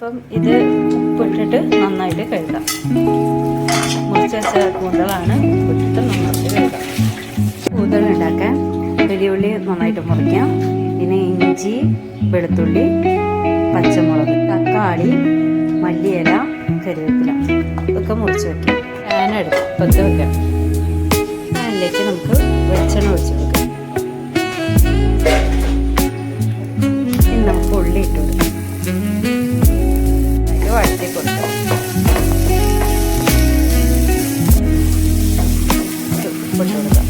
അപ്പം ഇത് ഉപ്പിട്ടിട്ട് നന്നായിട്ട് കഴുകാം. മുറിച്ച് വെച്ച കൂന്തളാണ്. ഉപ്പിട്ടിട്ട് നന്നായിട്ട് കഴുകാം. കൂന്തൾ ഉണ്ടാക്കാൻ വലിയ ഉള്ളി നന്നായിട്ട് മുറിക്കാം. പിന്നെ ഇഞ്ചി, വെളുത്തുള്ളി, പച്ചമുളക്, തക്കാളി, മല്ലിയില, കറിവേപ്പില ഇതൊക്കെ മുറിച്ച് വയ്ക്കാം. പാനെടുത്ത് പത്ത് വയ്ക്കാം. പാനിലേക്ക് നമുക്ക് വെളിച്ചെണ്ണ ഒഴിച്ച് വെക്കാം. ഇനി നമുക്ക് ഉള്ളി ഇട്ട് കൊടുക്കാം. വഴറ്റി കൊടുക്കാം. ഉപ്പിട്ട് കൊടുക്കാം.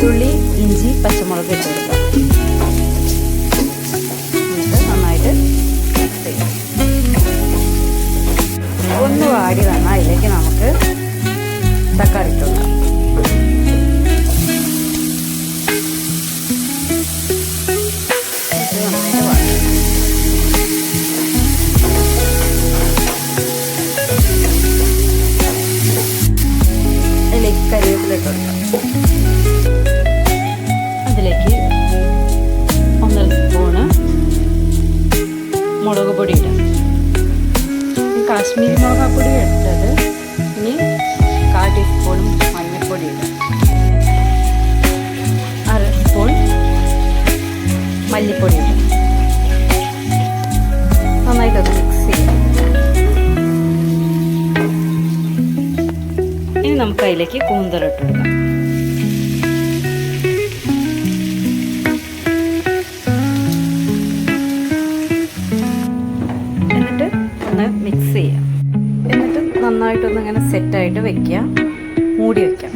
ഉള്ളി, ഇഞ്ചി, പച്ചമുളക് ഇട്ട് കൊടുക്കാം. എന്നിട്ട് നന്നായിട്ട് മിക്സ് ചെയ്യാം. ഒന്ന് വാടി വന്നാൽ അതിലേക്ക് നമുക്ക് തക്കാളി ഇട്ട് കൊടുക്കാം. ഇത് നന്നായിട്ട് വാടി അതിലേക്ക് കറിവേപ്പില ഇട്ട് കൊടുക്കാം. അതിലേക്ക് 1.5 സ്പൂണ് മുളക് പൊടി ഇടാം. കാശ്മീരി മുളകാപ്പൊടി ഇട്ടത്. ഇനി 1/4 ടീസ്പൂൺ മഞ്ഞൾപ്പൊടി ഇടാം. 1/2 സ്പൂൺ മല്ലിപ്പൊടി ഇടാം. നന്നായിട്ടൊന്ന് മിക്സ് ചെയ്യാം. ഇനി നമുക്ക് അതിലേക്ക് കൂന്തൽ ഇട്ട് കൊടുക്കാം. എന്നിട്ട് ഒന്ന് മിക്സ് ചെയ്യാം. എന്നിട്ട് നന്നായിട്ടൊന്ന് ഇങ്ങനെ സെറ്റായിട്ട് വെക്കുക. മൂടി വയ്ക്കാം.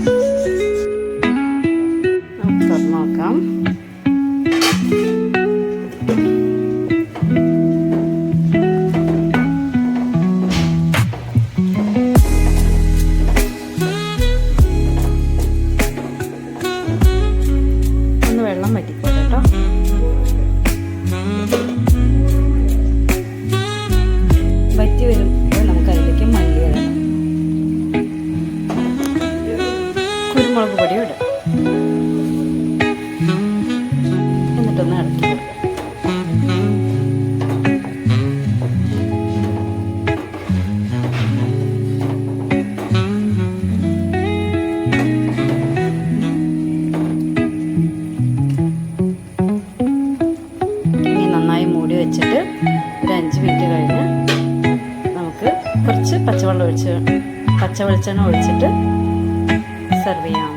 നമുക്ക് തുറന്ന് നോക്കാം. വെള്ളം വറ്റിക്കോട്ടെ കേട്ടോ. വറ്റി വരുമ്പോൾ നമുക്ക് അതിലേക്ക് മല്ലിയില, കുരുമുളക് പൊടി ഇടാം. എന്നിട്ടൊന്ന് ഇളക്കി കൊടുക്കാം. നന്നായി മൂടി വെച്ചിട്ട് ഒരു 5 മിനിറ്റ് കഴിഞ്ഞ് നമുക്ക് കുറച്ച് പച്ചവെളിച്ചെണ്ണ ഒഴിച്ചിട്ട് സെർവ് ചെയ്യാം.